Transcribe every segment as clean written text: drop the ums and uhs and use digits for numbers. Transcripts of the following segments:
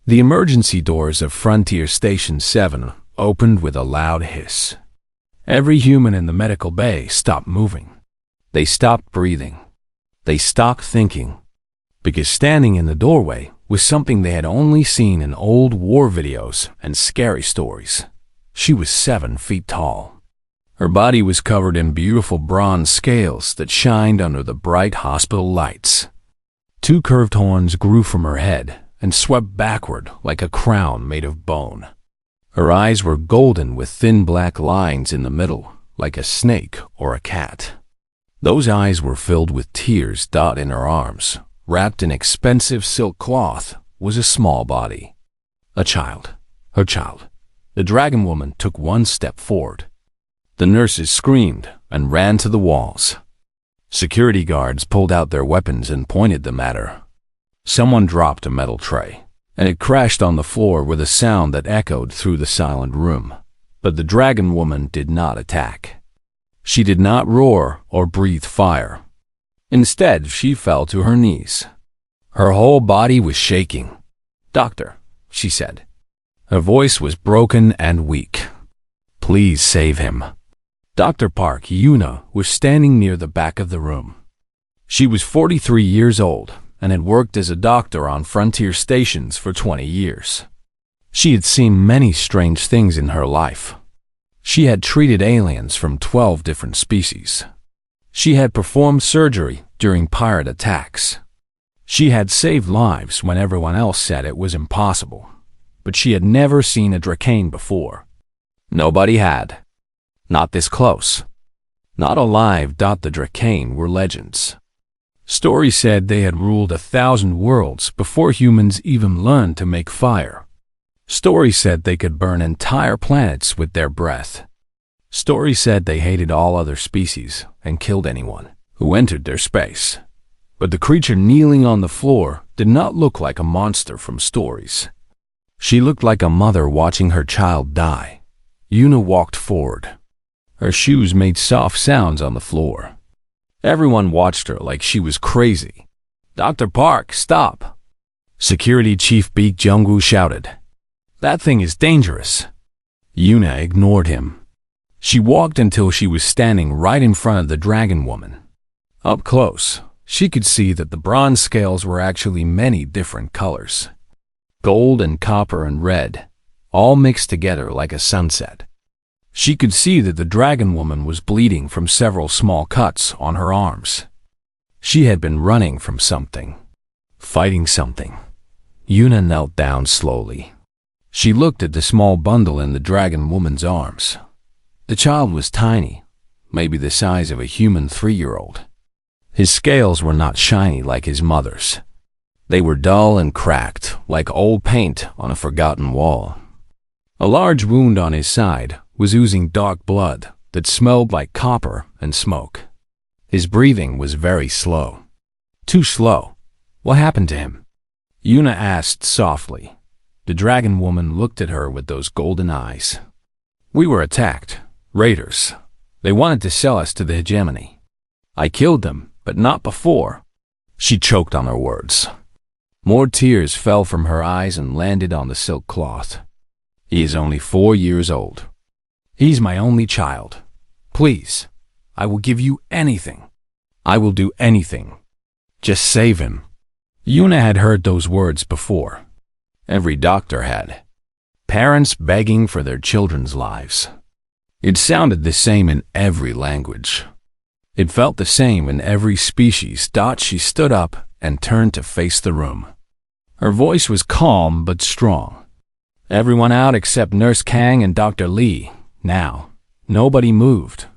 The emergency doors of Frontier Station 7 opened with a loud hiss. Every human in the medical bay stopped moving. They stopped breathing. They stopped thinking. Because standing in the doorway was something they had only seen in old war videos and scary stories. She was 7 feet tall. Her body was covered in beautiful bronze scales that shined under the bright hospital lights. 2 curved horns grew from her head and swept backward like a crown made of bone. Her eyes were golden with thin black lines in the middle, like a snake or a cat. Those eyes were filled with tears. In her arms, wrapped in expensive silk cloth, was a small body. A child. Her child. The dragon woman took 1 step forward. The nurses screamed and ran to the walls. Security guards pulled out their weapons and pointed them at her. Someone dropped a metal tray, and it crashed on the floor with a sound that echoed through the silent room. But the dragon woman did not attack. She did not roar or breathe fire. Instead, she fell to her knees. Her whole body was shaking. "Doctor," she said. Her voice was broken and weak. "Please save him." Dr. Park Yuna was standing near the back of the room. She was 43 years old and had worked as a doctor on frontier stations for 20 years. She had seen many strange things in her life. She had treated aliens from 12 different species. She had performed surgery during pirate attacks. She had saved lives when everyone else said it was impossible. But she had never seen a Dracane before. Nobody had. Not this close. Not alive. The Dracane were legends. Stories said they had ruled 1,000 worlds before humans even learned to make fire. Stories said they could burn entire planets with their breath. Stories said they hated all other species and killed anyone who entered their space. But the creature kneeling on the floor did not look like a monster from stories. She looked like a mother watching her child die. Yuna walked forward. Her shoes made soft sounds on the floor. Everyone watched her like she was crazy. "Dr. Park, stop!" Security Chief Beak Jungwoo shouted. "That thing is dangerous." Yuna ignored him. She walked until she was standing right in front of the dragon woman. Up close, she could see that the bronze scales were actually many different colors. Gold and copper and red, all mixed together like a sunset. She could see that the dragon woman was bleeding from several small cuts on her arms. She had been running from something, fighting something. Yuna knelt down slowly. She looked at the small bundle in the dragon woman's arms. The child was tiny, maybe the size of a human 3-year-old. His scales were not shiny like his mother's. They were dull and cracked, like old paint on a forgotten wall. A large wound on his side was oozing dark blood that smelled like copper and smoke. His breathing was very slow. Too slow. What happened to him? Yuna asked softly. The dragon woman looked at her with those golden eyes. "We were attacked. Raiders. They wanted to sell us to the hegemony. I killed them, but not before." She choked on her words. More tears fell from her eyes and landed on the silk cloth. "He is only 4 years old. He's my only child. Please, I will give you anything. I will do anything. Just save him." Yuna had heard those words before. Every doctor had. Parents begging for their children's lives. It sounded the same in every language. It felt the same in every species. She stood up and turned to face the room. Her voice was calm but strong. "Everyone out except Nurse Kang and Dr. Lee. Now." Nobody moved.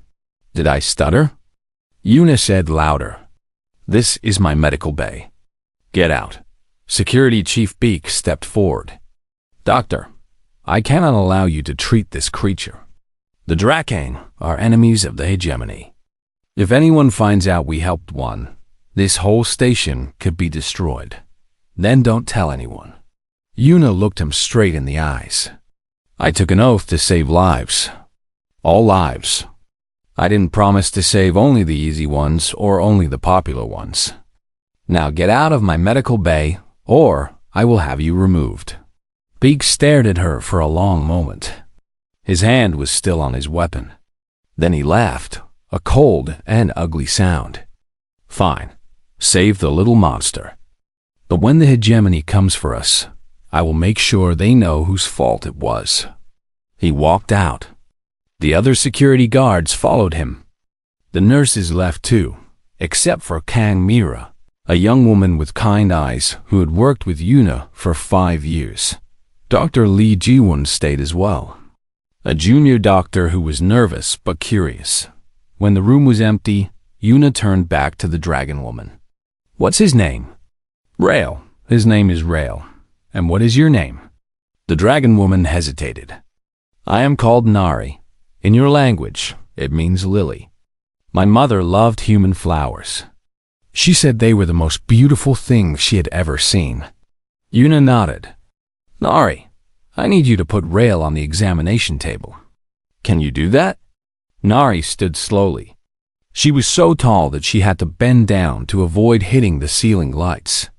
Did I stutter? Yuna said louder. "This is my medical bay. Get out." Security Chief Beak stepped forward. "Doctor, I cannot allow you to treat this creature. The Dracane are enemies of the hegemony. If anyone finds out we helped one, this whole station could be destroyed. Then don't tell anyone." Yuna looked him straight in the eyes. "I took an oath to save lives. All lives. I didn't promise to save only the easy ones or only the popular ones. Now get out of my medical bay, or I will have you removed." Beak stared at her for a long moment. His hand was still on his weapon. Then he laughed, a cold and ugly sound. Fine, save the little monster. But when the hegemony comes for us, I will make sure they know whose fault it was. He walked out. The other security guards followed him. The nurses left too, except for Kang Mira, a young woman with kind eyes who had worked with Yuna for 5 years. Dr. Lee Jiwon stayed as well, a junior doctor who was nervous but curious. When the room was empty, Yuna turned back to the dragon woman. What's his name? Rail. His name is Rail. And what is your name? The dragon woman hesitated. I am called Nari. In your language, it means lily. My mother loved human flowers. She said they were the most beautiful things she had ever seen. Yuna nodded. Nari, I need you to put Rail on the examination table. Can you do that? Nari stood slowly. She was so tall that she had to bend down to avoid hitting the ceiling lights.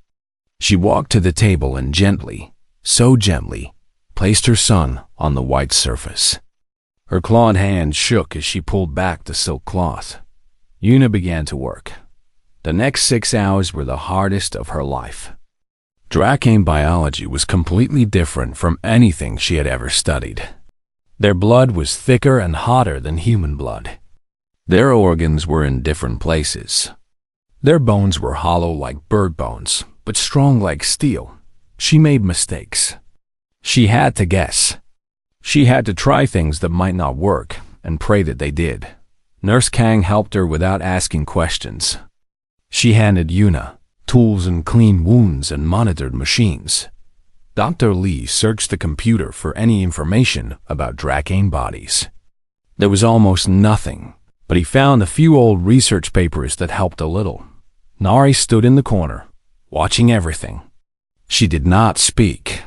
She walked to the table and gently, so gently, placed her son on the white surface. Her clawed hand shook as she pulled back the silk cloth. Yuna began to work. The next 6 hours were the hardest of her life. Drakane biology was completely different from anything she had ever studied. Their blood was thicker and hotter than human blood. Their organs were in different places. Their bones were hollow like bird bones, but strong like steel. She made mistakes. She had to guess. She had to try things that might not work and pray that they did. Nurse Kang helped her without asking questions. She handed Yuna tools and cleaned wounds and monitored machines. Dr. Lee searched the computer for any information about Drakane bodies. There was almost nothing, but he found a few old research papers that helped a little. Nari stood in the corner, watching everything. She did not speak.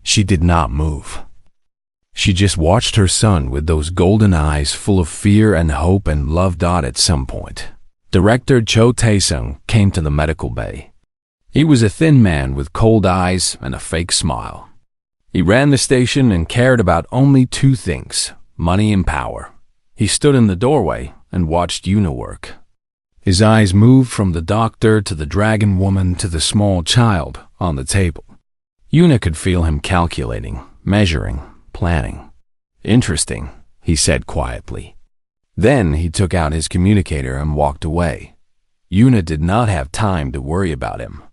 She did not move. She just watched her son with those golden eyes full of fear and hope and love. At some point, Director Cho Tae-sung came to the medical bay. He was a thin man with cold eyes and a fake smile. He ran the station and cared about only 2 things, money and power. He stood in the doorway and watched Yuna work. His eyes moved from the doctor to the dragon woman to the small child on the table. Yuna could feel him calculating, measuring, planning. Interesting, he said quietly. Then he took out his communicator and walked away. Yuna did not have time to worry about him.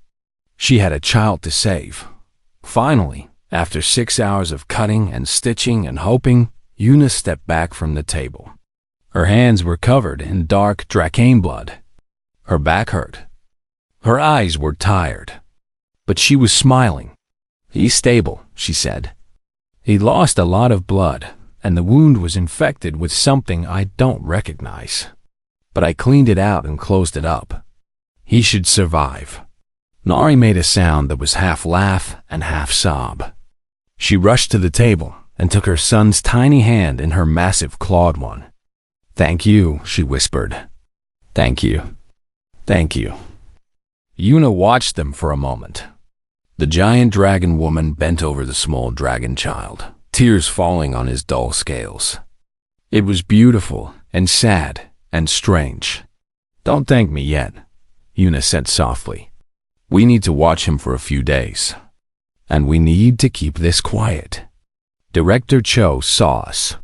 She had a child to save. Finally, after 6 hours of cutting and stitching and hoping, Yuna stepped back from the table. Her hands were covered in dark Drakane blood. Her back hurt. Her eyes were tired. But she was smiling. He's stable, she said. He lost a lot of blood, and the wound was infected with something I don't recognize. But I cleaned it out and closed it up. He should survive. Nari made a sound that was half laugh and half sob. She rushed to the table and took her son's tiny hand in her massive clawed one. Thank you, she whispered. Thank you. Thank you. Yuna watched them for a moment. The giant dragon woman bent over the small dragon child, tears falling on his dull scales. It was beautiful and sad and strange. Don't thank me yet, Yuna said softly. We need to watch him for a few days. And we need to keep this quiet. Director Cho saw us.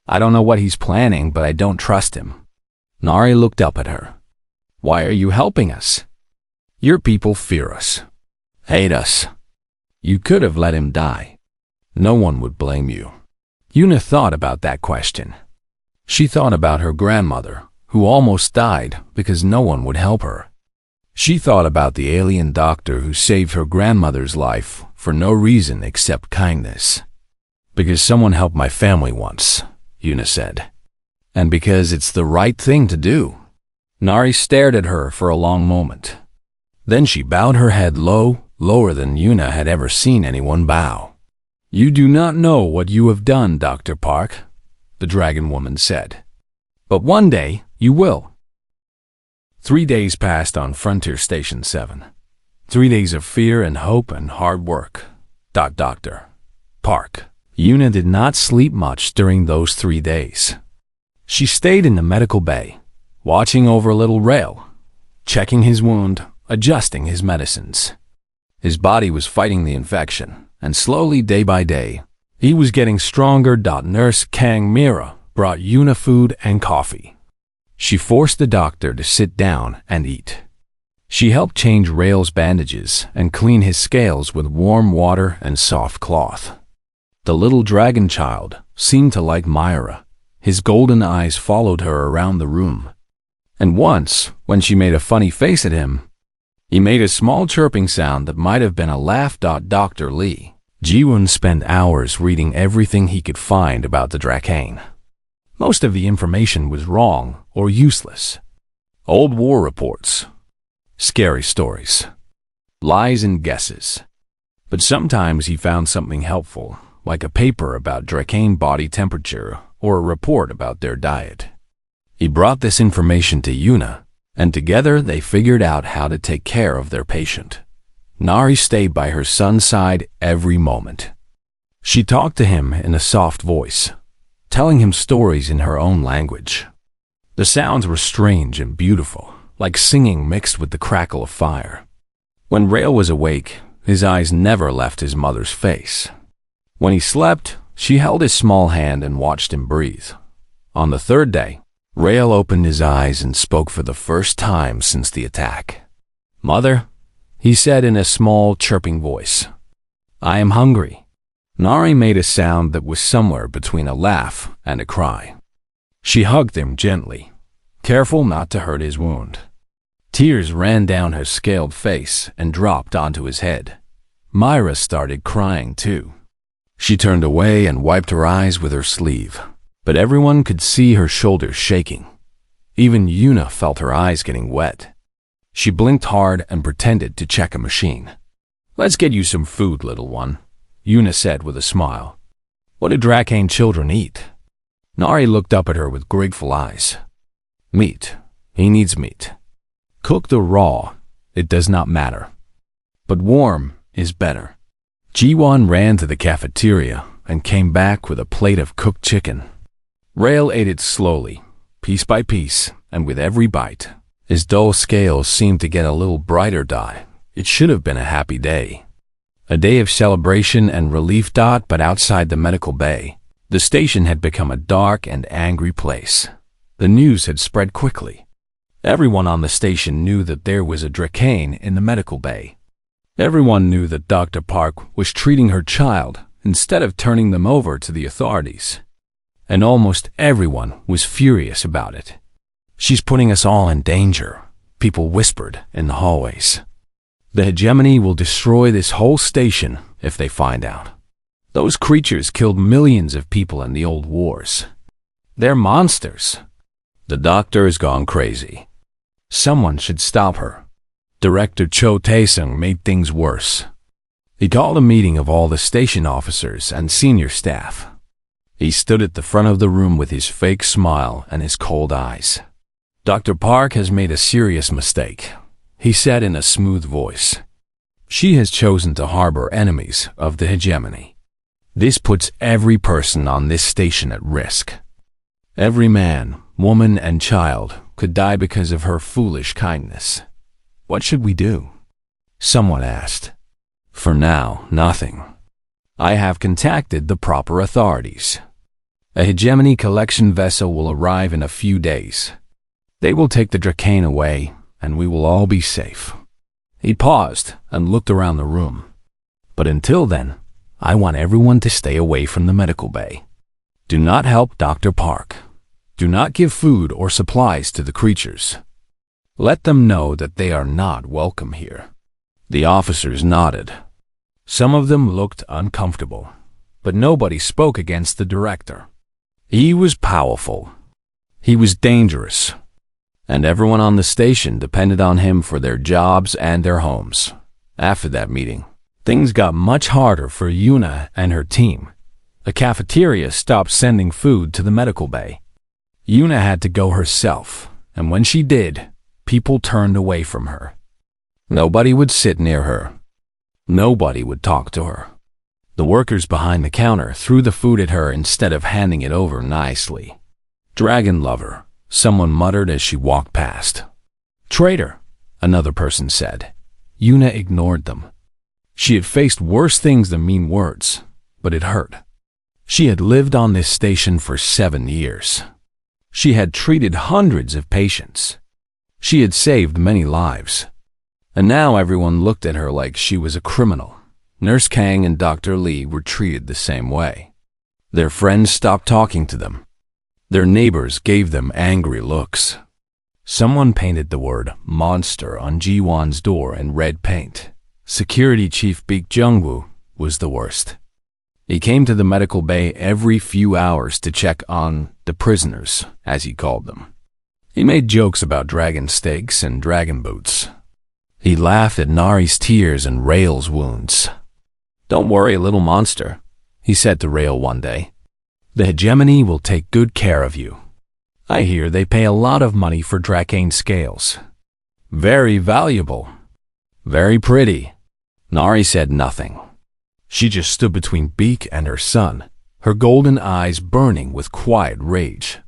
I don't know what he's planning, but I don't trust him. Nari looked up at her. Why are you helping us? Your people fear us, hate us. You could have let him die. No one would blame you. Yuna thought about that question. She thought about her grandmother, who almost died because no one would help her. She thought about the alien doctor who saved her grandmother's life for no reason except kindness. Because someone helped my family once, Yuna said. And because it's the right thing to do. Nari stared at her for a long moment. Then she bowed her head low, lower than Yuna had ever seen anyone bow. You do not know what you have done, Dr. Park, the dragon woman said. But one day you will. 3 days passed on Frontier Station 7. 3 days of fear and hope and hard work. Doctor. Park. Yuna did not sleep much during those 3 days. She stayed in the medical bay, watching over little Rail, checking his wound, adjusting his medicines. His body was fighting the infection, and slowly, day by day, he was getting stronger. Nurse Kang Mira brought Yuna food and coffee. She forced the doctor to sit down and eat. She helped change Rail's bandages and clean his scales with warm water and soft cloth. The little dragon child seemed to like Myra. His golden eyes followed her around the room. And once, when she made a funny face at him, he made a small chirping sound that might have been a laugh. Dr. Lee Jiwon spent hours reading everything he could find about the Drakane. Most of the information was wrong or useless. Old war reports, scary stories, lies and guesses. But sometimes he found something helpful, like a paper about Drakane body temperature or a report about their diet. He brought this information to Yuna, and together they figured out how to take care of their patient. Nari stayed by her son's side every moment. She talked to him in a soft voice, telling him stories in her own language. The sounds were strange and beautiful, like singing mixed with the crackle of fire. When Rail was awake, his eyes never left his mother's face. When he slept, she held his small hand and watched him breathe. On the 3rd day, Rail opened his eyes and spoke for the first time since the attack. "Mother," he said in a small, chirping voice, "I am hungry." Nari made a sound that was somewhere between a laugh and a cry. She hugged him gently, careful not to hurt his wound. Tears ran down her scaled face and dropped onto his head. Myra started crying too. She turned away and wiped her eyes with her sleeve, but everyone could see her shoulders shaking. Even Yuna felt her eyes getting wet. She blinked hard and pretended to check a machine. "Let's get you some food, little one," Yuna said with a smile. "What do Drakane children eat?" Nari looked up at her with grateful eyes. "Meat. He needs meat. Cooked or raw, it does not matter. But warm is better." Jiwon ran to the cafeteria and came back with a plate of cooked chicken. Rail ate it slowly, piece by piece, and with every bite, his dull scales seemed to get a little brighter. It should have been a happy day. A day of celebration and relief. But outside the medical bay, the station had become a dark and angry place. The news had spread quickly. Everyone on the station knew that there was a Drakane in the medical bay. Everyone knew that Dr. Park was treating her child instead of turning them over to the authorities. And almost everyone was furious about it. "She's putting us all in danger," people whispered in the hallways. "The hegemony will destroy this whole station if they find out. Those creatures killed millions of people in the old wars. They're monsters. The doctor has gone crazy. Someone should stop her." Director Cho Tae-sung made things worse. He called a meeting of all the station officers and senior staff. He stood at the front of the room with his fake smile and his cold eyes. "Dr. Park has made a serious mistake," he said in a smooth voice. "She has chosen to harbor enemies of the hegemony. This puts every person on this station at risk. Every man, woman, and child could die because of her foolish kindness. What should we do?" Someone asked. "For now, nothing. I have contacted the proper authorities. A hegemony collection vessel will arrive in a few days. They will take the Drakane away, and we will all be safe." He paused and looked around the room. "But until then, I want everyone to stay away from the medical bay. Do not help Dr. Park. Do not give food or supplies to the creatures. Let them know that they are not welcome here." The officers nodded. Some of them looked uncomfortable, but nobody spoke against the director. He was powerful. He was dangerous. And everyone on the station depended on him for their jobs and their homes. After that meeting, things got much harder for Yuna and her team. The cafeteria stopped sending food to the medical bay. Yuna had to go herself, and when she did, people turned away from her. Nobody would sit near her. Nobody would talk to her. The workers behind the counter threw the food at her instead of handing it over nicely. Dragon lover, someone muttered as she walked past. Traitor, another person said. Yuna ignored them. She had faced worse things than mean words, but it hurt. She had lived on this station for 7 years. She had treated hundreds of patients. She had saved many lives. And now everyone looked at her like she was a criminal. Nurse Kang and Dr. Lee were treated the same way. Their friends stopped talking to them. Their neighbors gave them angry looks. Someone painted the word monster on Ji-won's door in red paint. Security Chief Baek Jung-woo was the worst. He came to the medical bay every few hours to check on the prisoners, as he called them. He made jokes about dragon steaks and dragon boots. He laughed at Nari's tears and Rail's wounds. Don't worry, little monster, he said to Rail one day. The hegemony will take good care of you. I hear they pay a lot of money for Drakane scales. Very valuable. Very pretty. Nari said nothing. She just stood between Baek and her son, her golden eyes burning with quiet rage.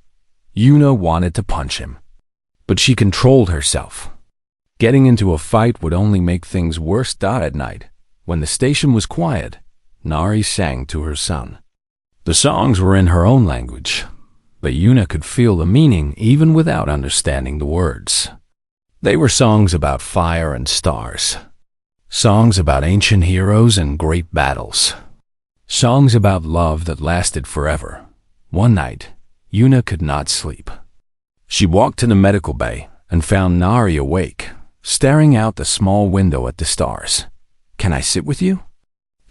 Yuna wanted to punch him, but she controlled herself. Getting into a fight would only make things worse. At night, when the station was quiet, Nari sang to her son. The songs were in her own language, but Yuna could feel the meaning even without understanding the words. They were songs about fire and stars. Songs about ancient heroes and great battles. Songs about love that lasted forever. One night, Yuna could not sleep. She walked to the medical bay and found Nari awake, staring out the small window at the stars. Can I sit with you?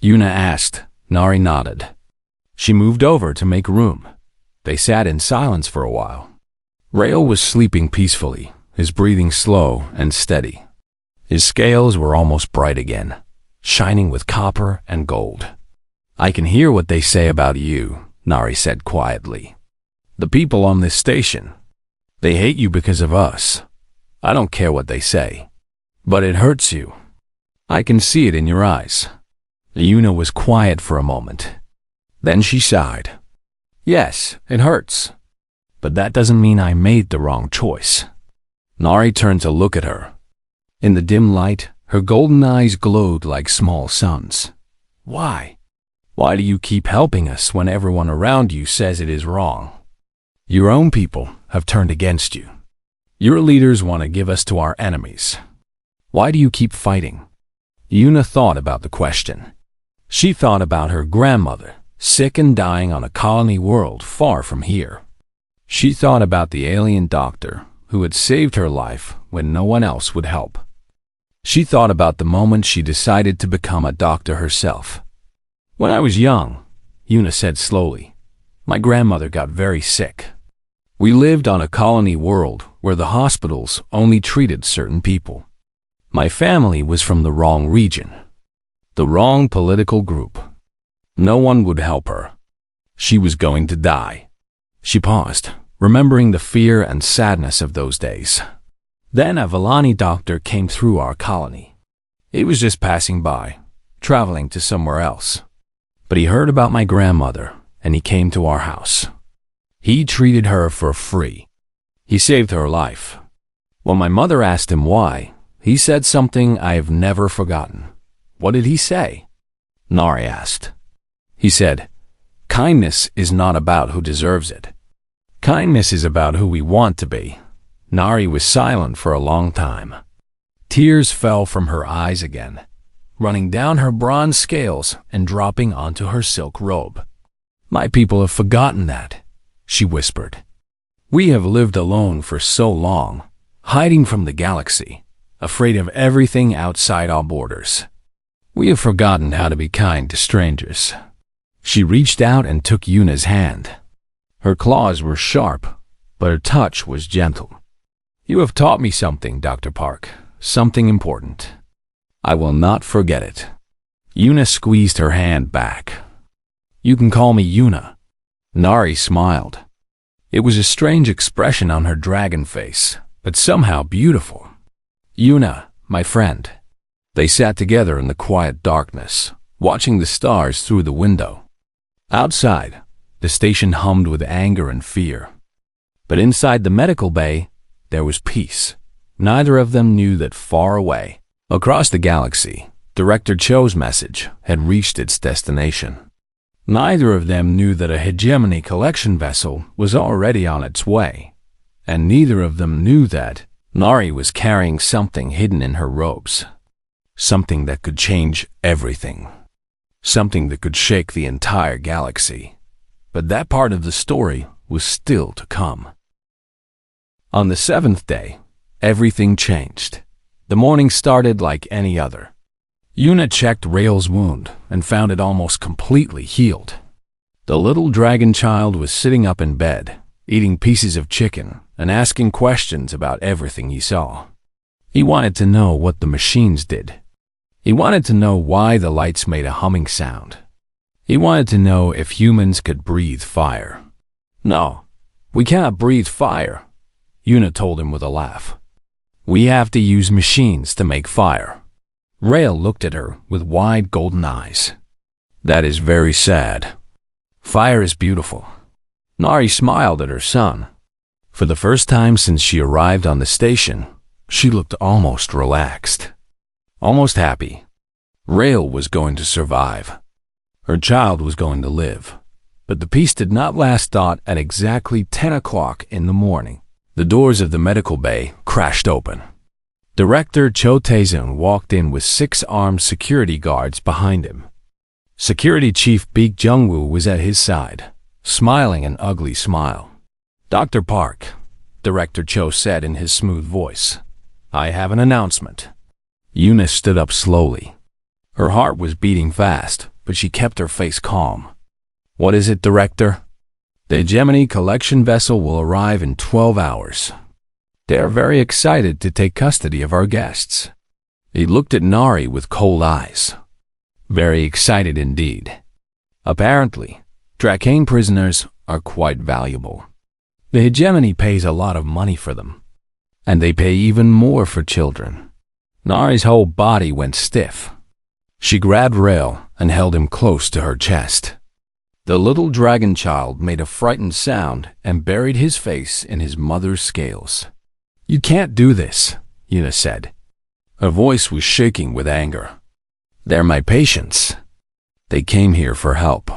Yuna asked. Nari nodded. She moved over to make room. They sat in silence for a while. Rail was sleeping peacefully, his breathing slow and steady. His scales were almost bright again, shining with copper and gold. I can hear what they say about you, Nari said quietly. The people on this station, they hate you because of us. I don't care what they say, but it hurts you. I can see it in your eyes. Yuna was quiet for a moment. Then she sighed. Yes, it hurts, but that doesn't mean I made the wrong choice. Nari turned to look at her. In the dim light, her golden eyes glowed like small suns. Why? Why do you keep helping us when everyone around you says it is wrong? Your own people have turned against you. Your leaders want to give us to our enemies. Why do you keep fighting? Yuna thought about the question. She thought about her grandmother, sick and dying on a colony world far from here. She thought about the alien doctor who had saved her life when no one else would help. She thought about the moment she decided to become a doctor herself. When I was young, Yuna said slowly, my grandmother got very sick. We lived on a colony world where the hospitals only treated certain people. My family was from the wrong region, the wrong political group. No one would help her. She was going to die. She paused, remembering the fear and sadness of those days. Then a Vellani doctor came through our colony. He was just passing by, traveling to somewhere else. But he heard about my grandmother, and he came to our house. He treated her for free. He saved her life. When my mother asked him why, he said something I have never forgotten. What did he say? Nari asked. He said, kindness is not about who deserves it. Kindness is about who we want to be. Nari was silent for a long time. Tears fell from her eyes again, running down her bronze scales and dropping onto her silk robe. My people have forgotten that, she whispered. We have lived alone for so long, hiding from the galaxy, afraid of everything outside our borders. We have forgotten how to be kind to strangers. She reached out and took Yuna's hand. Her claws were sharp, but her touch was gentle. You have taught me something, Dr. Park, something important. I will not forget it. Yuna squeezed her hand back. You can call me Yuna. Nari smiled. It was a strange expression on her dragon face, but somehow beautiful. Yuna, my friend. They sat together in the quiet darkness, watching the stars through the window. Outside, the station hummed with anger and fear. But inside the medical bay, there was peace. Neither of them knew that far away, across the galaxy, Director Cho's message had reached its destination. Neither of them knew that a hegemony collection vessel was already on its way, and neither of them knew that Nari was carrying something hidden in her robes. Something that could change everything. Something that could shake the entire galaxy. But that part of the story was still to come. On the 7th day, everything changed. The morning started like any other. Yuna checked Rael's wound and found it almost completely healed. The little dragon child was sitting up in bed, eating pieces of chicken and asking questions about everything he saw. He wanted to know what the machines did. He wanted to know why the lights made a humming sound. He wanted to know if humans could breathe fire. "No, we cannot breathe fire," Yuna told him with a laugh. "We have to use machines to make fire." Rael looked at her with wide golden eyes. "That is very sad. Fire is beautiful." Nari smiled at her son. For the first time since she arrived on the station, she looked almost relaxed, almost happy. Rael was going to survive. Her child was going to live. But the peace did not last. At exactly 10 o'clock in the morning, the doors of the medical bay crashed open. Director Cho Tae-sun walked in with 6 armed security guards behind him. Security Chief Baek Jung-woo was at his side, smiling an ugly smile. "Dr. Park," Director Cho said in his smooth voice, "I have an announcement." Yuna stood up slowly. Her heart was beating fast, but she kept her face calm. "What is it, Director?" "The Hegemony collection vessel will arrive in 12 hours. They are very excited to take custody of our guests." He looked at Nari with cold eyes. Very excited indeed. Apparently, Drakane prisoners are quite valuable. The Hegemony pays a lot of money for them, and they pay even more for children. Nari's whole body went stiff. She grabbed Rael and held him close to her chest. The little dragon child made a frightened sound and buried his face in his mother's scales. "You can't do this," Yuna said. Her voice was shaking with anger. "They're my patients. They came here for help."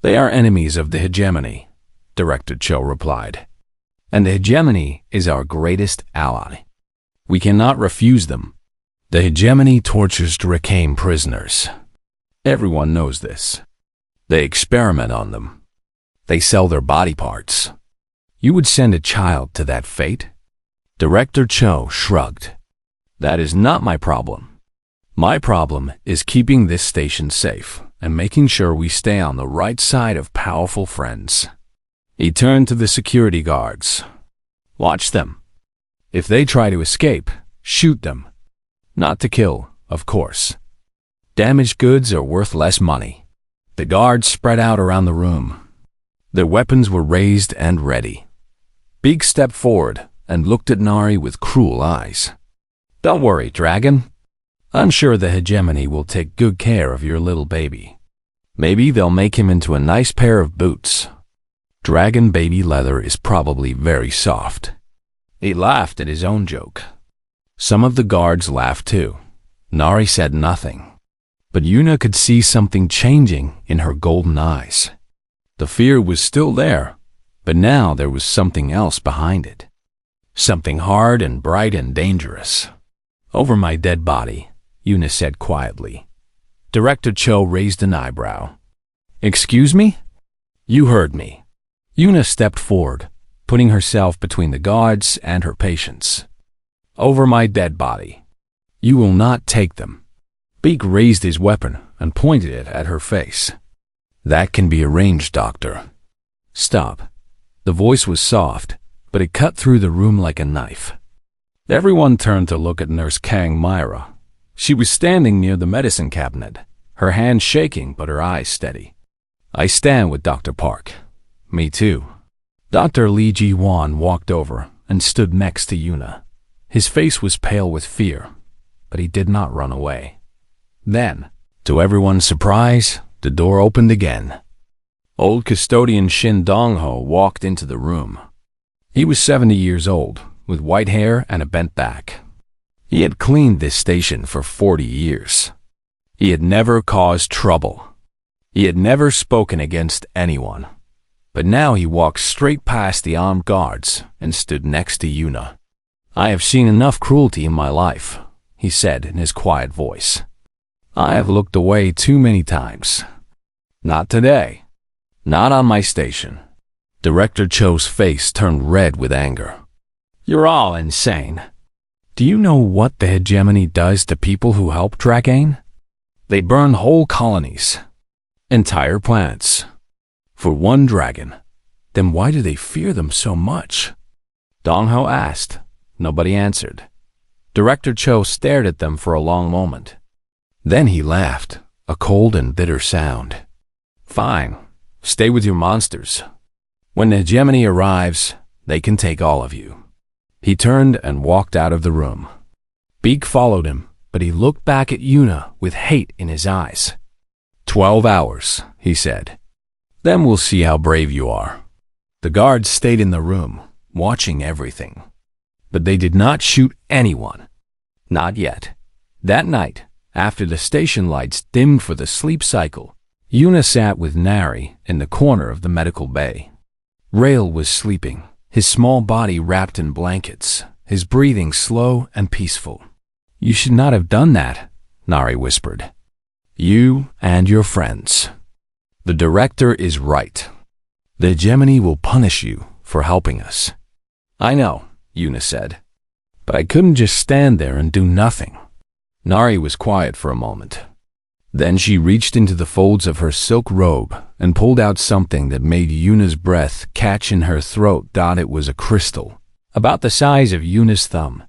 "They are enemies of the Hegemony," Director Cho replied. "And the Hegemony is our greatest ally. We cannot refuse them. The Hegemony tortures Drakane prisoners. Everyone knows this. They experiment on them. They sell their body parts. You would send a child to that fate?" Director Cho shrugged. "That is not my problem. My problem is keeping this station safe and making sure we stay on the right side of powerful friends." He turned to the security guards. "Watch them. If they try to escape, shoot them. Not to kill, of course. Damaged goods are worth less money." The guards spread out around the room. Their weapons were raised and ready. Baek stepped forward and looked at Nari with cruel eyes. "Don't worry, Dragon. I'm sure the Hegemony will take good care of your little baby. Maybe they'll make him into a nice pair of boots. Dragon baby leather is probably very soft." He laughed at his own joke. Some of the guards laughed too. Nari said nothing, but Yuna could see something changing in her golden eyes. The fear was still there, but now there was something else behind it. Something hard and bright and dangerous. "Over my dead body," Yuna said quietly. Director Cho raised an eyebrow. "Excuse me?" "You heard me." Yuna stepped forward, putting herself between the guards and her patients. "Over my dead body. You will not take them." Baek raised his weapon and pointed it at her face. "That can be arranged, Doctor." "Stop." The voice was soft, but it cut through the room like a knife. Everyone turned to look at Nurse Kang Myra. She was standing near the medicine cabinet, her hands shaking but her eyes steady. "I stand with Dr. Park." "Me too." Dr. Lee Ji-won walked over and stood next to Yuna. His face was pale with fear, but he did not run away. Then, To everyone's surprise, the door opened again. Old custodian Shin Dong-ho walked into the room. He was 70 years old, with white hair and a bent back. He had cleaned this station for 40 years. He had never caused trouble. He had never spoken against anyone. But now he walked straight past the armed guards and stood next to Yuna. "I have seen enough cruelty in my life," he said in his quiet voice. "I have looked away too many times. Not today. Not on my station." Director Cho's face turned red with anger. "You're all insane. Do you know what the hegemony does to people who help Dragain? They burn whole colonies, entire planets, for one dragon. Then why do they fear them so much?" Dong-ho asked. Nobody answered. Director Cho stared at them for a long moment. Then he laughed, a cold and bitter sound. "Fine, stay with your monsters. When the hegemony arrives, they can take all of you." He turned and walked out of the room. Beak followed him, but he looked back at Yuna with hate in his eyes. 12 hours, he said. "Then we'll see how brave you are." The guards stayed in the room, watching everything. But they did not shoot anyone. Not yet. That night, after the station lights dimmed for the sleep cycle, Yuna sat with Nari in the corner of the medical bay. Rail was sleeping, his small body wrapped in blankets, his breathing slow and peaceful. "You should not have done that," Nari whispered. "You and your friends. The director is right. The hegemony will punish you for helping us." "I know," Yuna said. "But I couldn't just stand there and do nothing." Nari was quiet for a moment. Then she reached into the folds of her silk robe and pulled out something that made Yuna's breath catch in her throat. It was a crystal, about the size of Yuna's thumb.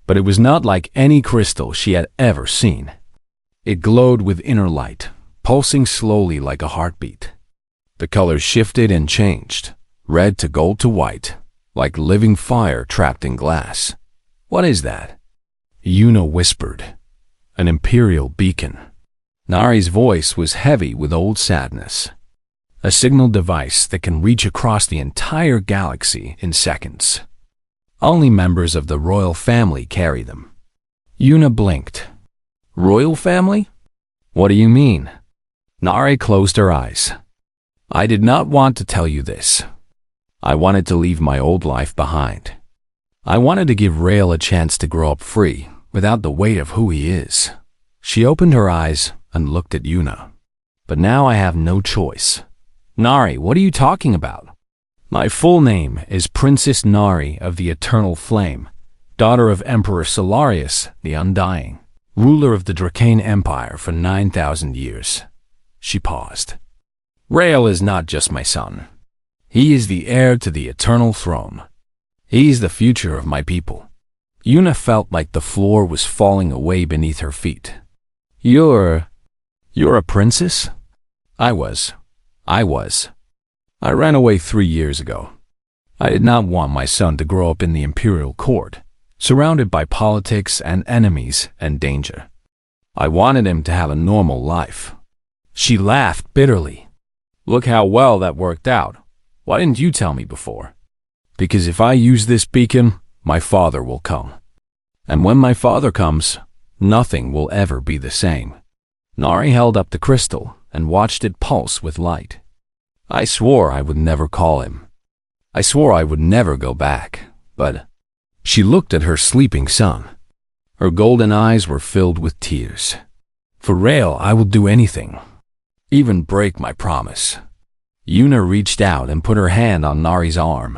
But it was not like any crystal she had ever seen. It glowed with inner light, pulsing slowly like a heartbeat. The colors shifted and changed, red to gold to white, like living fire trapped in glass. "What is that?" Yuna whispered. "An imperial beacon." Nari's voice was heavy with old sadness. "A signal device that can reach across the entire galaxy in seconds. Only members of the royal family carry them." Yuna blinked. "Royal family? What do you mean?" Nari closed her eyes. "I did not want to tell you this. I wanted to leave my old life behind. I wanted to give Rail a chance to grow up free, without the weight of who he is." She opened her eyes and looked at Yuna. "But now I have no choice." "Nari, what are you talking about?" "My full name is Princess Nari of the Eternal Flame, daughter of Emperor Solarius the Undying, ruler of the Dracane Empire for 9,000 years. She paused. "Rail is not just my son. He is the heir to the eternal throne. He is the future of my people." Yuna felt like the floor was falling away beneath her feet. You're a princess?" I was. I ran away 3 years ago. I did not want my son to grow up in the imperial court, surrounded by politics and enemies and danger. I wanted him to have a normal life." She laughed bitterly. "Look how well that worked out. Why didn't you tell me before?" "Because if I use this beacon, my father will come. And when my father comes, nothing will ever be the same." Nari held up the crystal and watched it pulse with light. "I swore I would never call him. I swore I would never go back, but..." She looked at her sleeping son. Her golden eyes were filled with tears. "For Rail, I will do anything, even break my promise." Yuna reached out and put her hand on Nari's arm.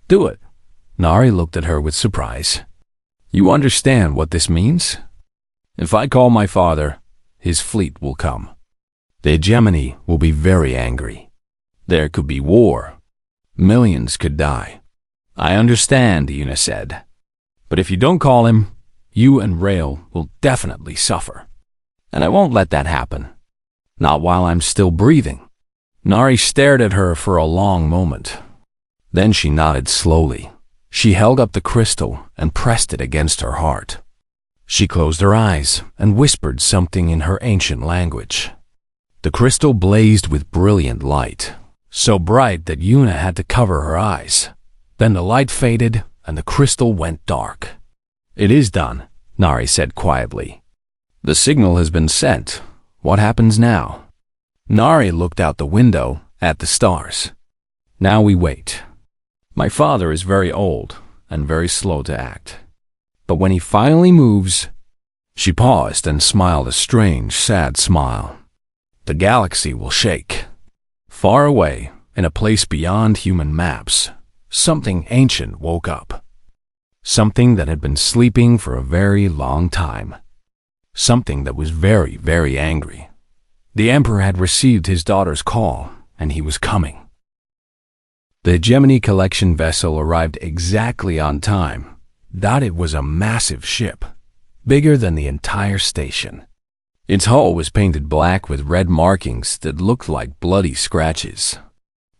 "Do it." Nari looked at her with surprise. "You understand what this means? If I call my father, his fleet will come. The hegemony will be very angry. There could be war. Millions could die." "I understand," Yuna said. "But if you don't call him, you and Rail will definitely suffer. And I won't let that happen. Not while I'm still breathing." Nari stared at her for a long moment. Then she nodded slowly. She held up the crystal and pressed it against her heart. She closed her eyes and whispered something in her ancient language. The crystal blazed with brilliant light, so bright that Yuna had to cover her eyes. Then the light faded and the crystal went dark. "It is done," Nari said quietly. "The signal has been sent. What happens now?" Nari looked out the window at the stars. "Now we wait. My father is very old and very slow to act. But when he finally moves—" She paused and smiled a strange, sad smile. "The galaxy will shake." Far away, in a place beyond human maps, something ancient woke up. Something that had been sleeping for a very long time. Something that was very, very angry. The Emperor had received his daughter's call, and he was coming. The Hegemony collection vessel arrived exactly on time. It was a massive ship, bigger than the entire station. Its hull was painted black with red markings that looked like bloody scratches.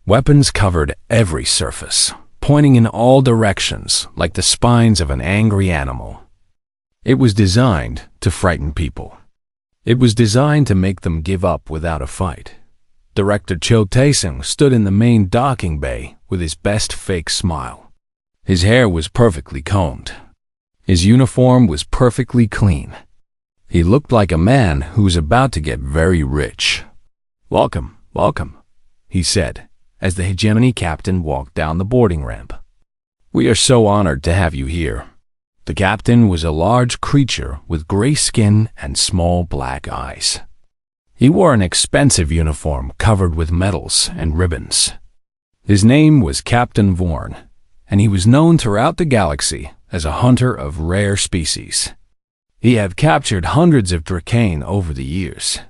Weapons covered every surface, pointing in all directions like the spines of an angry animal. It was designed to frighten people. It was designed to make them give up without a fight. Director Cho Taesung stood in the main docking bay with his best fake smile. His hair was perfectly combed. His uniform was perfectly clean. He looked like a man who was about to get very rich. "Welcome, welcome," he said, as the Hegemony captain walked down the boarding ramp. "We are so honored to have you here." The captain was a large creature with gray skin and small black eyes. He wore an expensive uniform covered with medals and ribbons. His name was Captain Vorn, and he was known throughout the galaxy as a hunter of rare species. He had captured hundreds of Dracane over the years.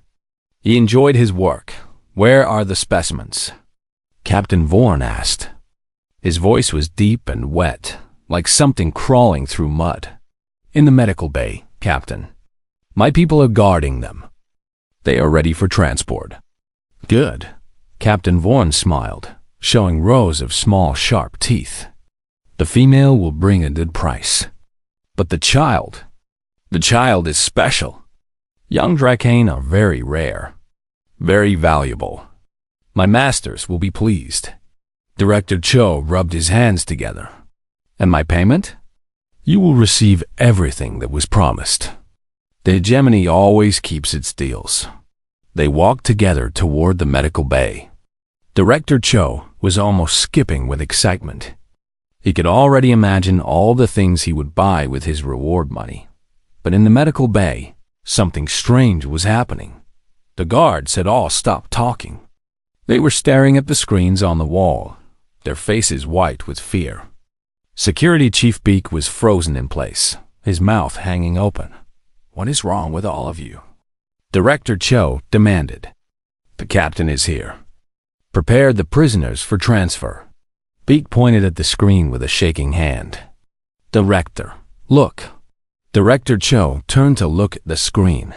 He enjoyed his work. "Where are the specimens?" Captain Vorn asked. His voice was deep and wet, like something crawling through mud. "In the medical bay, Captain. My people are guarding them. They are ready for transport." "Good." Captain Vorn smiled, showing rows of small, sharp teeth. "The female will bring a good price. But the child is special. Young Dracane are very rare, very valuable. My masters will be pleased." Director Cho rubbed his hands together. "And my payment? You will receive everything that was promised." The Hegemony always keeps its deals. They walked together toward the medical bay. Director Cho was almost skipping with excitement. He could already imagine all the things he would buy with his reward money. But in the medical bay, something strange was happening. The guards had all stopped talking. They were staring at the screens on the wall, their faces white with fear. Security Chief Beak was frozen in place, his mouth hanging open. "What is wrong with all of you?" Director Cho demanded. "The captain is here. Prepare the prisoners for transfer." Beak pointed at the screen with a shaking hand. "Director, look." Director Cho turned to look at the screen.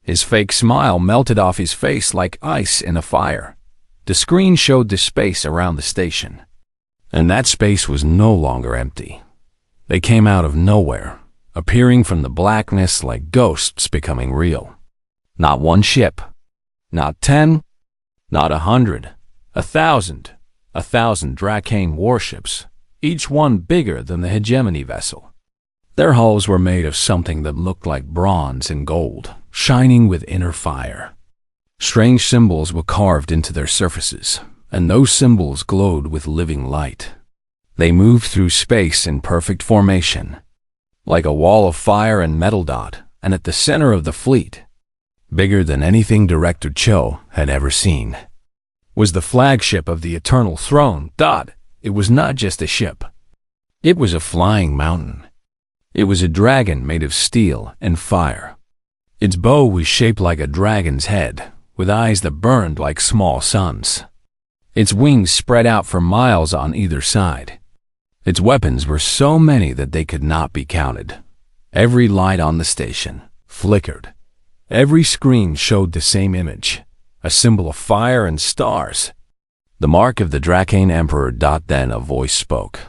His fake smile melted off his face like ice in a fire. The screen showed the space around the station. And that space was no longer empty. They came out of nowhere, appearing from the blackness like ghosts becoming real. Not one ship, not 10, not 100, 1,000 Dracane warships, each one bigger than the Hegemony vessel. Their hulls were made of something that looked like bronze and gold, shining with inner fire. Strange symbols were carved into their surfaces, and those symbols glowed with living light. They moved through space in perfect formation, like a wall of fire and metal dot, and at the center of the fleet, bigger than anything Director Cho had ever seen, was the flagship of the Eternal Throne. It was not just a ship. It was a flying mountain. It was a dragon made of steel and fire. Its bow was shaped like a dragon's head, with eyes that burned like small suns. Its wings spread out for miles on either side. Its weapons were so many that they could not be counted. Every light on the station flickered. Every screen showed the same image, a symbol of fire and stars. The mark of the Dracane Emperor. Then a voice spoke.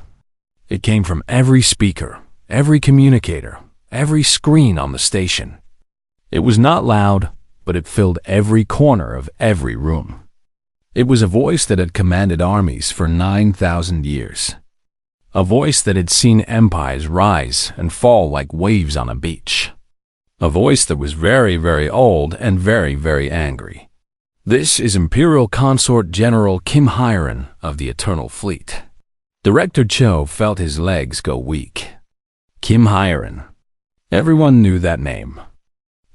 It came from every speaker, every communicator, every screen on the station. It was not loud, but it filled every corner of every room. It was a voice that had commanded armies for 9,000 years. A voice that had seen empires rise and fall like waves on a beach. A voice that was very, very old and very, very angry. This is Imperial Consort General Kim Hyren of the Eternal Fleet. Director Cho felt his legs go weak. Kim Hyren. Everyone knew that name.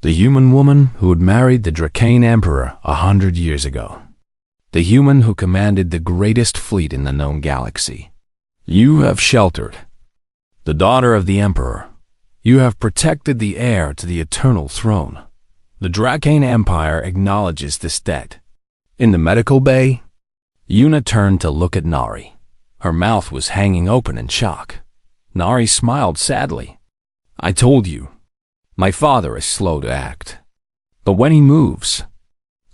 The human woman who had married the Dracane Emperor 100 years ago. The human who commanded the greatest fleet in the known galaxy. You have sheltered the daughter of the Emperor. You have protected the heir to the eternal throne. The Dracane Empire acknowledges this debt. In the medical bay, Yuna turned to look at Nari. Her mouth was hanging open in shock. Nari smiled sadly. I told you, my father is slow to act. But when he moves,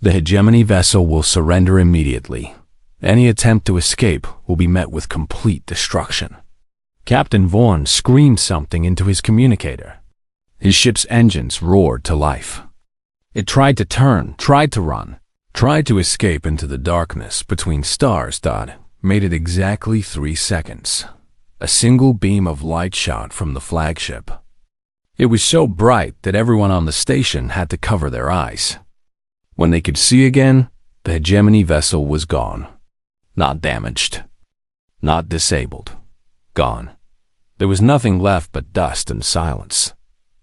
the hegemony vessel will surrender immediately. Any attempt to escape will be met with complete destruction. Captain Vaughn screamed something into his communicator. His ship's engines roared to life. It tried to turn, tried to run, tried to escape into the darkness between stars. Made it exactly 3 seconds. A single beam of light shot from the flagship. It was so bright that everyone on the station had to cover their eyes. When they could see again, the hegemony vessel was gone. Not damaged. Not disabled. Gone. There was nothing left but dust and silence.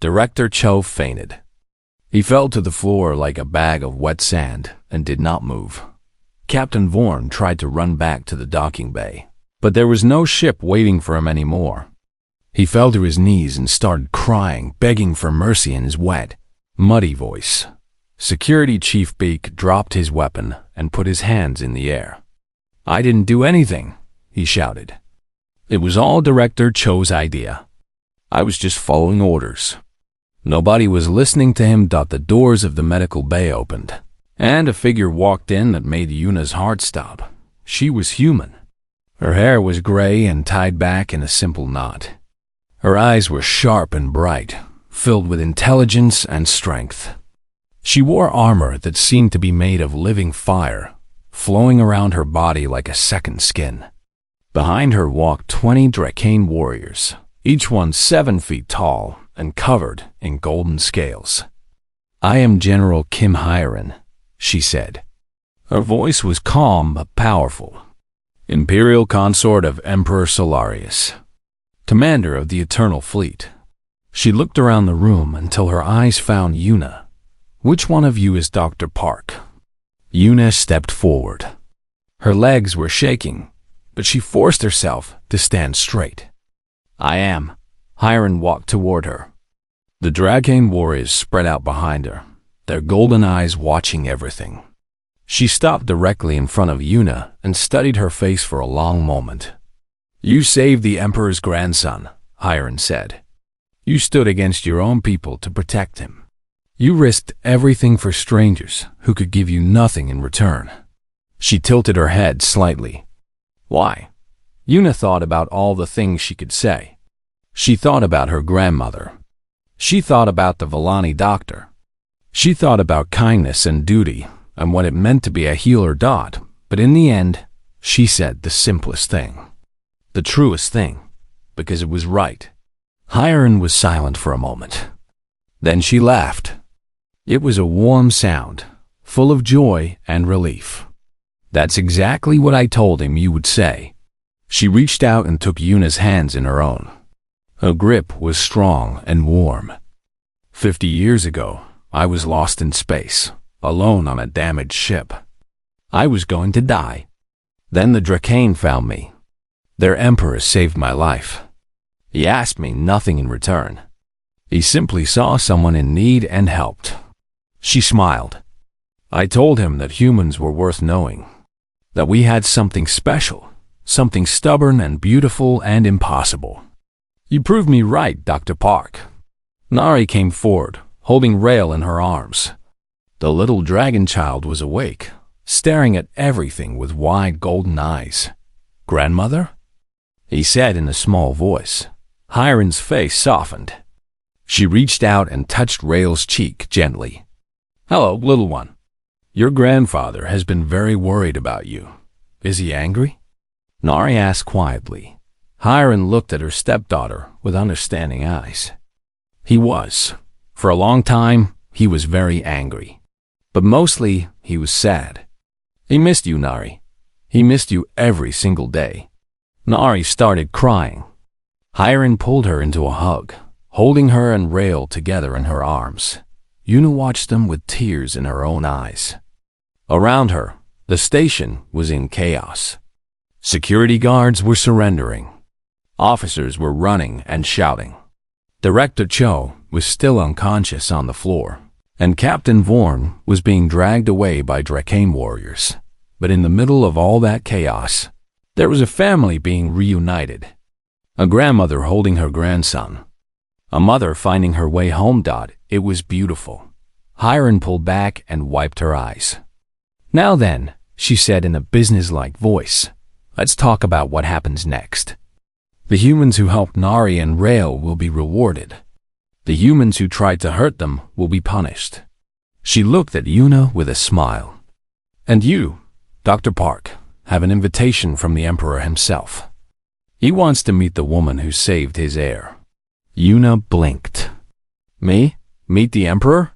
Director Cho fainted. He fell to the floor like a bag of wet sand and did not move. Captain Vaughn tried to run back to the docking bay, but there was no ship waiting for him anymore. He fell to his knees and started crying, begging for mercy in his wet, muddy voice. Security Chief Beak dropped his weapon and put his hands in the air. I didn't do anything, he shouted. It was all Director Cho's idea. I was just following orders. Nobody was listening to him. The doors of the medical bay opened, and a figure walked in that made Yuna's heart stop. She was human. Her hair was gray and tied back in a simple knot. Her eyes were sharp and bright, filled with intelligence and strength. She wore armor that seemed to be made of living fire, flowing around her body like a second skin. Behind her walked 20 Dracane warriors, each one 7 feet tall and covered in golden scales. I am General Kim Hyren, she said. Her voice was calm but powerful. Imperial Consort of Emperor Solarius, Commander of the Eternal Fleet. She looked around the room until her eyes found Yuna. Which one of you is Dr. Park? Yuna stepped forward. Her legs were shaking, but she forced herself to stand straight. I am. Hyren walked toward her. The Dracane warriors spread out behind her, their golden eyes watching everything. She stopped directly in front of Yuna and studied her face for a long moment. You saved the Emperor's grandson, Hyren said. You stood against your own people to protect him. You risked everything for strangers who could give you nothing in return. She tilted her head slightly. Why? Yuna thought about all the things she could say. She thought about her grandmother. She thought about the Villani doctor. She thought about kindness and duty and what it meant to be a healer. But in the end, she said the simplest thing. The truest thing, because it was right. Hyren was silent for a moment. Then she laughed. It was a warm sound, full of joy and relief. That's exactly what I told him you would say. She reached out and took Yuna's hands in her own. Her grip was strong and warm. 50 years ago, I was lost in space, alone on a damaged ship. I was going to die. Then the Dracane found me. Their emperor saved my life. He asked me nothing in return. He simply saw someone in need and helped. She smiled. I told him that humans were worth knowing, that we had something special, something stubborn and beautiful and impossible. You proved me right, Dr. Park. Nari came forward, holding Rail in her arms. The little dragon child was awake, staring at everything with wide golden eyes. Grandmother? He said in a small voice. Hyren's face softened. She reached out and touched Rael's cheek gently. "Hello, little one. Your grandfather has been very worried about you. Is he angry?" Nari asked quietly. Hiren looked at her stepdaughter with understanding eyes. He was. For a long time, he was very angry. But mostly, he was sad. He missed you, Nari. He missed you every single day. Nari started crying. Hiren pulled her into a hug, holding her and Rael together in her arms. Yuna watched them with tears in her own eyes. Around her, the station was in chaos. Security guards were surrendering. Officers were running and shouting. Director Cho was still unconscious on the floor, and Captain Vorn was being dragged away by Drakane warriors. But in the middle of all that chaos, there was a family being reunited. A grandmother holding her grandson. A mother finding her way home. It was beautiful. Hiren pulled back and wiped her eyes. "Now then," she said in a businesslike voice, "let's talk about what happens next. The humans who helped Nari and Rael will be rewarded. The humans who tried to hurt them will be punished." She looked at Yuna with a smile. "And you, Dr. Park, have an invitation from the Emperor himself. He wants to meet the woman who saved his heir." Yuna blinked. "Me? Meet the Emperor?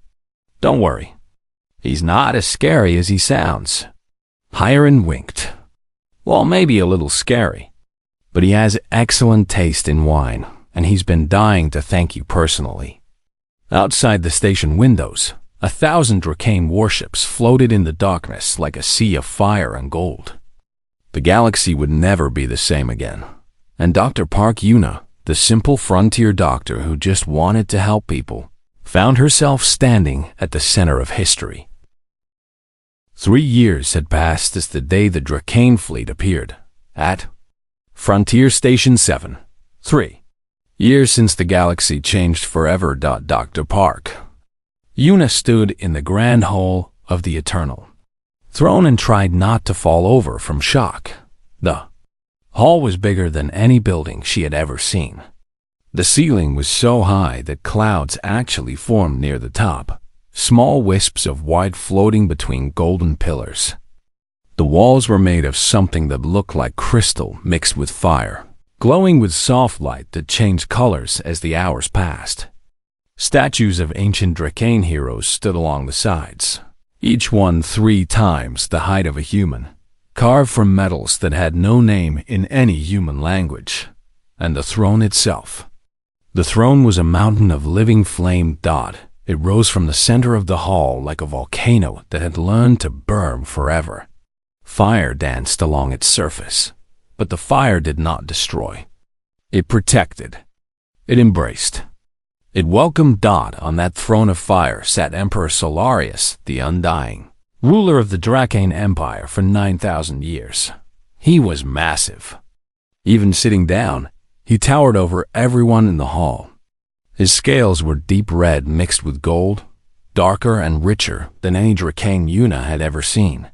Don't worry. He's not as scary as he sounds." Hiren winked. "Well, maybe a little scary. But he has excellent taste in wine, and he's been dying to thank you personally." Outside the station windows, 1,000 Drakane warships floated in the darkness like a sea of fire and gold. The galaxy would never be the same again. And Dr. Park Yuna, the simple frontier doctor who just wanted to help people, found herself standing at the center of history. 3 years had passed since the day the Drakane fleet appeared at Frontier Station 7. 3 years since the galaxy changed forever. Dr. Park Yuna stood in the grand hall of the Eternal Throne and tried not to fall over from shock. The hall was bigger than any building she had ever seen. The ceiling was so high that clouds actually formed near the top, small wisps of white floating between golden pillars. The walls were made of something that looked like crystal mixed with fire, glowing with soft light that changed colors as the hours passed. Statues of ancient Drakane heroes stood along the sides, each one 3 times the height of a human, carved from metals that had no name in any human language. And the throne itself. The throne was a mountain of living flame. It rose from the center of the hall like a volcano that had learned to burn forever. Fire danced along its surface, but the fire did not destroy. It protected. It embraced. It welcomed. On that throne of fire sat Emperor Solarius, the Undying, ruler of the Drakane Empire for 9,000 years. He was massive. Even sitting down, he towered over everyone in the hall. His scales were deep red mixed with gold, darker and richer than any Drakane Yuna had ever seen.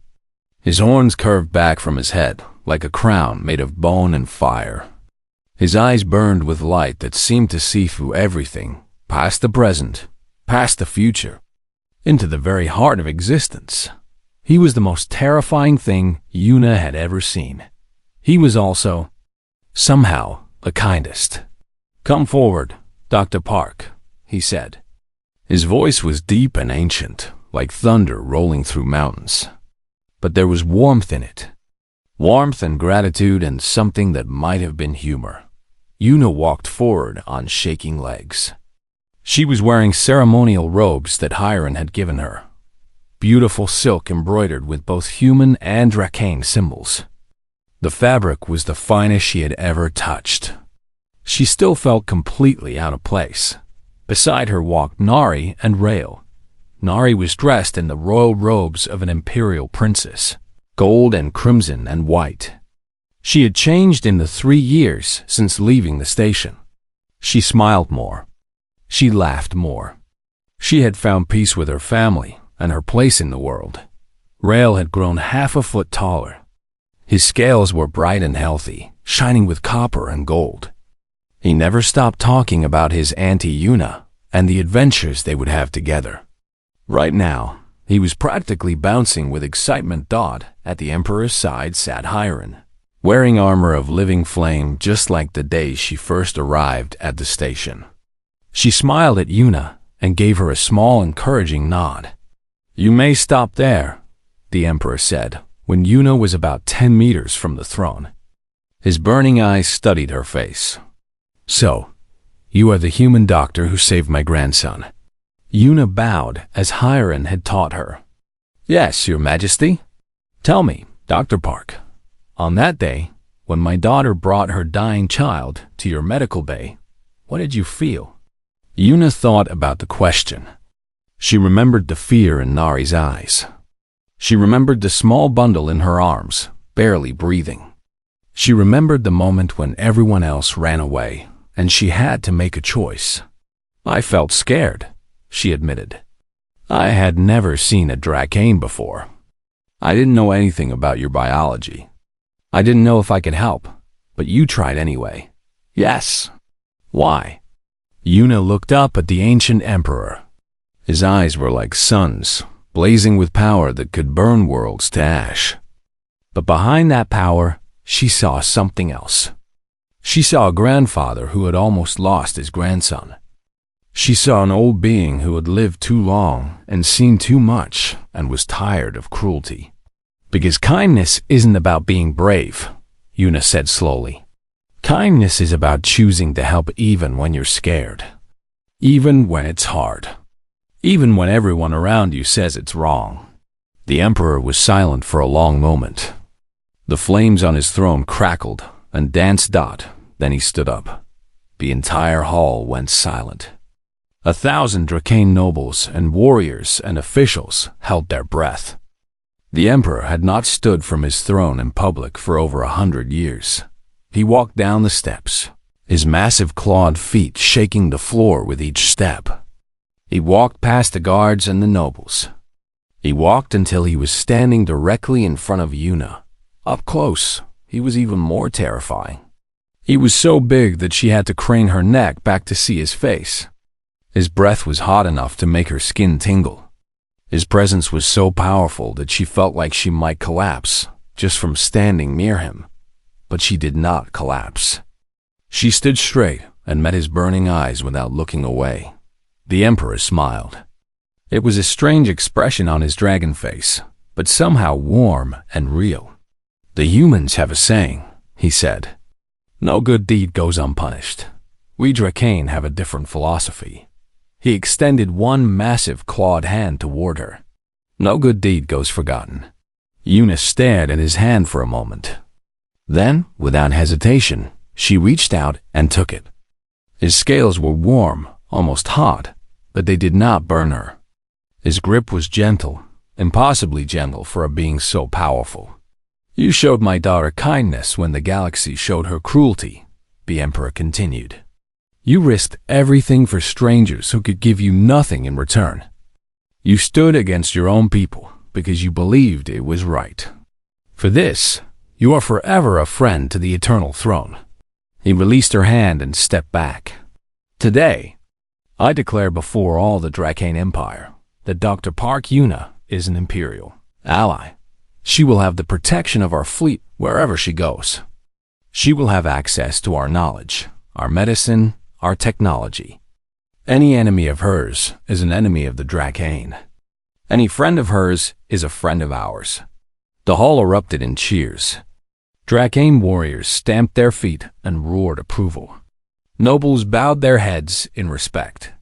His horns curved back from his head like a crown made of bone and fire. His eyes burned with light that seemed to see through everything, past the present, past the future, into the very heart of existence. He was the most terrifying thing Yuna had ever seen. He was also, somehow, the kindest. "Come forward, Dr. Park," he said. His voice was deep and ancient, like thunder rolling through mountains. But there was warmth in it. Warmth and gratitude and something that might have been humor. Yuna walked forward on shaking legs. She was wearing ceremonial robes that Hiren had given her. Beautiful silk embroidered with both human and Drakane symbols. The fabric was the finest she had ever touched. She still felt completely out of place. Beside her walked Nari and Rael. Nari was dressed in the royal robes of an imperial princess, gold and crimson and white. She had changed in the 3 years since leaving the station. She smiled more. She laughed more. She had found peace with her family and her place in the world. Rael had grown half a foot taller. His scales were bright and healthy, shining with copper and gold. He never stopped talking about his Auntie Yuna, and the adventures they would have together. Right now, he was practically bouncing with excitement. At the Emperor's side sat Hiren, wearing armor of living flame just like the day she first arrived at the station. She smiled at Yuna and gave her a small encouraging nod. "You may stop there," the Emperor said, when Yuna was about 10 meters from the throne. His burning eyes studied her face. "So, you are the human doctor who saved my grandson." Yuna bowed as Hiren had taught her. "Yes, Your Majesty." "Tell me, Dr. Park, on that day, when my daughter brought her dying child to your medical bay, what did you feel?" Yuna thought about the question. She remembered the fear in Nari's eyes. She remembered the small bundle in her arms, barely breathing. She remembered the moment when everyone else ran away, and she had to make a choice. "I felt scared," she admitted. "I had never seen a Drakane before. I didn't know anything about your biology. I didn't know if I could help, but you tried anyway." "Yes." "Why?" Yuna looked up at the ancient emperor. His eyes were like suns, blazing with power that could burn worlds to ash. But behind that power, she saw something else. She saw a grandfather who had almost lost his grandson. She saw an old being who had lived too long and seen too much and was tired of cruelty. "Because kindness isn't about being brave," Yuna said slowly. "Kindness is about choosing to help even when you're scared. Even when it's hard. Even when everyone around you says it's wrong." The Emperor was silent for a long moment. The flames on his throne crackled and danced. Then he stood up. The entire hall went silent. 1,000 Drakane nobles and warriors and officials held their breath. The Emperor had not stood from his throne in public for over 100 years. He walked down the steps, his massive clawed feet shaking the floor with each step. He walked past the guards and the nobles. He walked until he was standing directly in front of Yuna. Up close, he was even more terrifying. He was so big that she had to crane her neck back to see his face. His breath was hot enough to make her skin tingle. His presence was so powerful that she felt like she might collapse just from standing near him. But she did not collapse. She stood straight and met his burning eyes without looking away. The Emperor smiled. It was a strange expression on his dragon face, but somehow warm and real. "The humans have a saying," he said. "No good deed goes unpunished. We Drakane have a different philosophy." He extended one massive clawed hand toward her. "No good deed goes forgotten." Yuna stared at his hand for a moment. Then, without hesitation, she reached out and took it. His scales were warm, almost hot, but they did not burn her. His grip was gentle, impossibly gentle for a being so powerful. "You showed my daughter kindness when the galaxy showed her cruelty," the Emperor continued. "You risked everything for strangers who could give you nothing in return. You stood against your own people because you believed it was right. For this, you are forever a friend to the Eternal Throne." He released her hand and stepped back. "Today, I declare before all the Drakane Empire that Dr. Park Yuna is an Imperial ally. She will have the protection of our fleet wherever she goes. She will have access to our knowledge, our medicine, our technology. Any enemy of hers is an enemy of the Drakane. Any friend of hers is a friend of ours." The hall erupted in cheers. Drakane warriors stamped their feet and roared approval. Nobles bowed their heads in respect.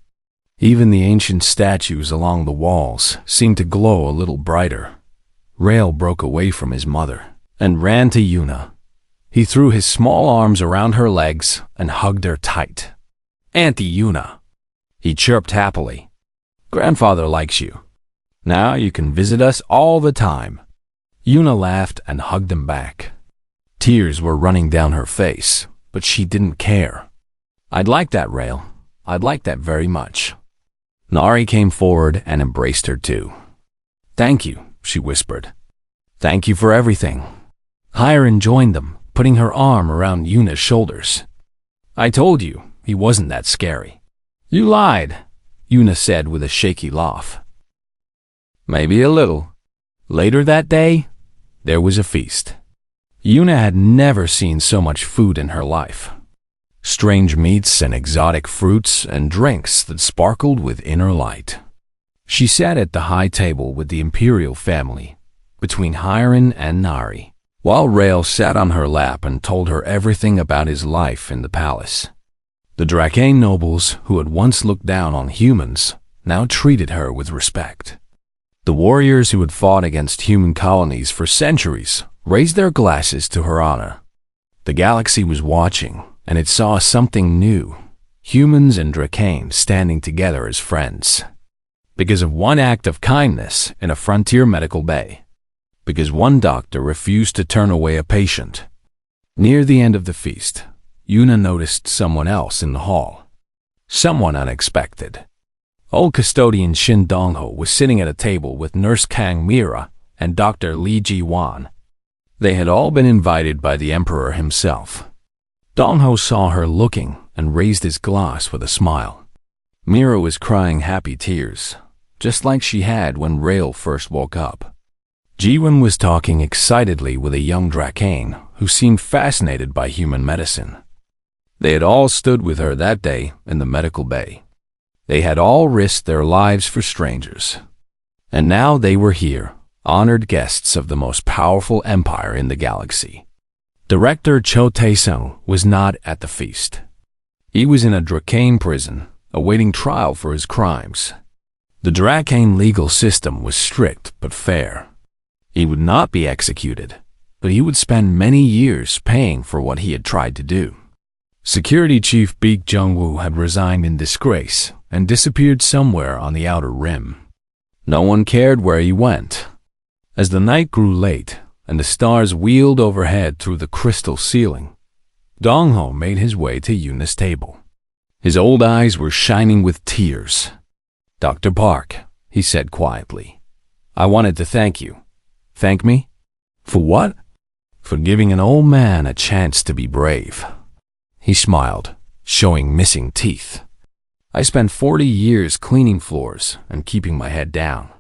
Even the ancient statues along the walls seemed to glow a little brighter. Rael broke away from his mother and ran to Yuna. He threw his small arms around her legs and hugged her tight. "Auntie Yuna," he chirped happily. "Grandfather likes you. Now you can visit us all the time." Yuna laughed and hugged him back. Tears were running down her face, but she didn't care. "I'd like that, Rael. I'd like that very much." Nari came forward and embraced her too. "Thank you," she whispered. "Thank you for everything." Hiren joined them, putting her arm around Yuna's shoulders. "I told you he wasn't that scary." "You lied," Una said with a shaky laugh. Maybe a little. Later that day, there was a feast. Una had never seen so much food in her life. Strange meats and exotic fruits and drinks that sparkled with inner light. She sat at the high table with the imperial family, between Hiron and Nari, while Rael sat on her lap and told her everything about his life in the palace. The Dracane nobles, who had once looked down on humans, now treated her with respect. The warriors who had fought against human colonies for centuries raised their glasses to her honor. The galaxy was watching, and it saw something new: humans and Dracane standing together as friends. Because of one act of kindness in a frontier medical bay. Because one doctor refused to turn away a patient. Near the end of the feast, Una noticed someone else in the hall. Someone unexpected. Old custodian Shin Dongho was sitting at a table with Nurse Kang Mira and Dr. Li Ji-wan. They had all been invited by the Emperor himself. Dongho saw her looking and raised his glass with a smile. Mira was crying happy tears, just like she had when Rael first woke up. Jiwon was talking excitedly with a young Dracane who seemed fascinated by human medicine. They had all stood with her that day in the medical bay. They had all risked their lives for strangers. And now they were here, honored guests of the most powerful empire in the galaxy. Director Cho Tae-sung was not at the feast. He was in a Dracane prison, awaiting trial for his crimes. The Dracane legal system was strict but fair. He would not be executed, but he would spend many years paying for what he had tried to do. Security Chief Baek Jung-woo had resigned in disgrace and disappeared somewhere on the outer rim. No one cared where he went. As the night grew late and the stars wheeled overhead through the crystal ceiling, Dongho made his way to Yuna's table. His old eyes were shining with tears. "Dr. Park," he said quietly, "I wanted to thank you." "Thank me? For what?" "For giving an old man a chance to be brave." He smiled, showing missing teeth. "I spent 40 years cleaning floors and keeping my head down.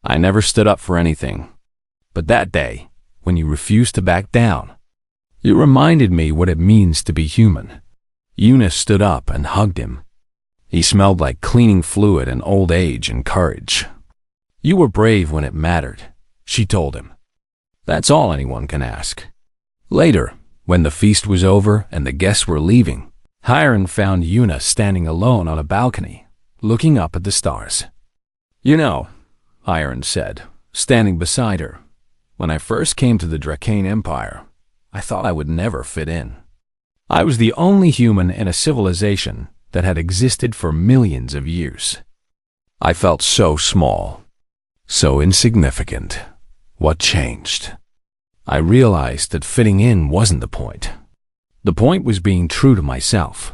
I never stood up for anything. But that day, when you refused to back down, you reminded me what it means to be human." Una stood up and hugged him. He smelled like cleaning fluid and old age and courage. "You were brave when it mattered," she told him. "That's all anyone can ask." Later, when the feast was over and the guests were leaving, Hiron found Una standing alone on a balcony, looking up at the stars. "You know," Hiron said, standing beside her, "when I first came to the Dracane Empire, I thought I would never fit in. I was the only human in a civilization that had existed for millions of years. I felt so small, so insignificant. What changed? I realized that fitting in wasn't the point. The point was being true to myself.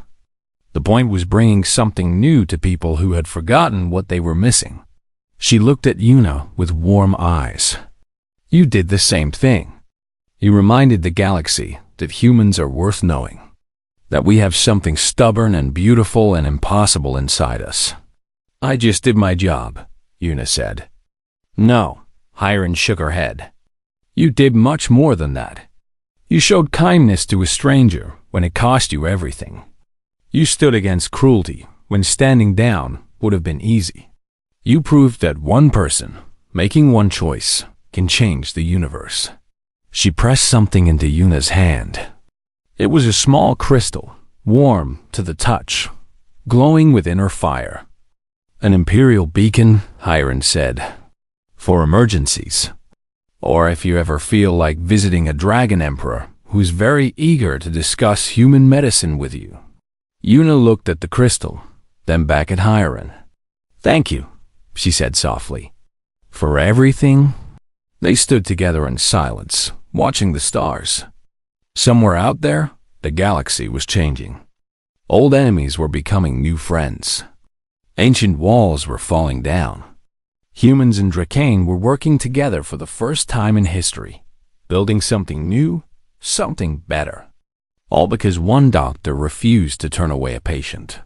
The point was bringing something new to people who had forgotten what they were missing." She looked at Una with warm eyes. "You did the same thing. You reminded the galaxy that humans are worth knowing, that we have something stubborn and beautiful and impossible inside us." "I just did my job," Una said. "No," Hiron shook her head. "You did much more than that. You showed kindness to a stranger when it cost you everything. You stood against cruelty when standing down would have been easy. You proved that one person, making one choice, can change the universe." She pressed something into Una's hand. It was a small crystal, warm to the touch, glowing with inner fire. "An imperial beacon," Hiron said, "for emergencies. Or if you ever feel like visiting a dragon emperor who's very eager to discuss human medicine with you." Una looked at the crystal, then back at Hiron. "Thank you," she said softly. "For everything?" They stood together in silence, watching the stars. Somewhere out there, the galaxy was changing. Old enemies were becoming new friends. Ancient walls were falling down. Humans and Dracane were working together for the first time in history, building something new, something better. All because one doctor refused to turn away a patient.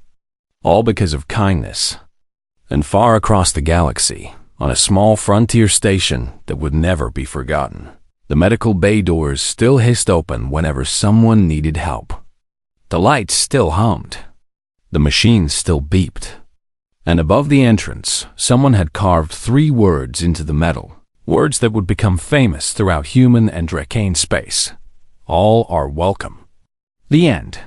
All because of kindness. And far across the galaxy, on a small frontier station that would never be forgotten, the medical bay doors still hissed open whenever someone needed help. The lights still hummed. The machines still beeped. And above the entrance, someone had carved 3 words into the metal, words that would become famous throughout human and Drakane space. All are welcome. The end.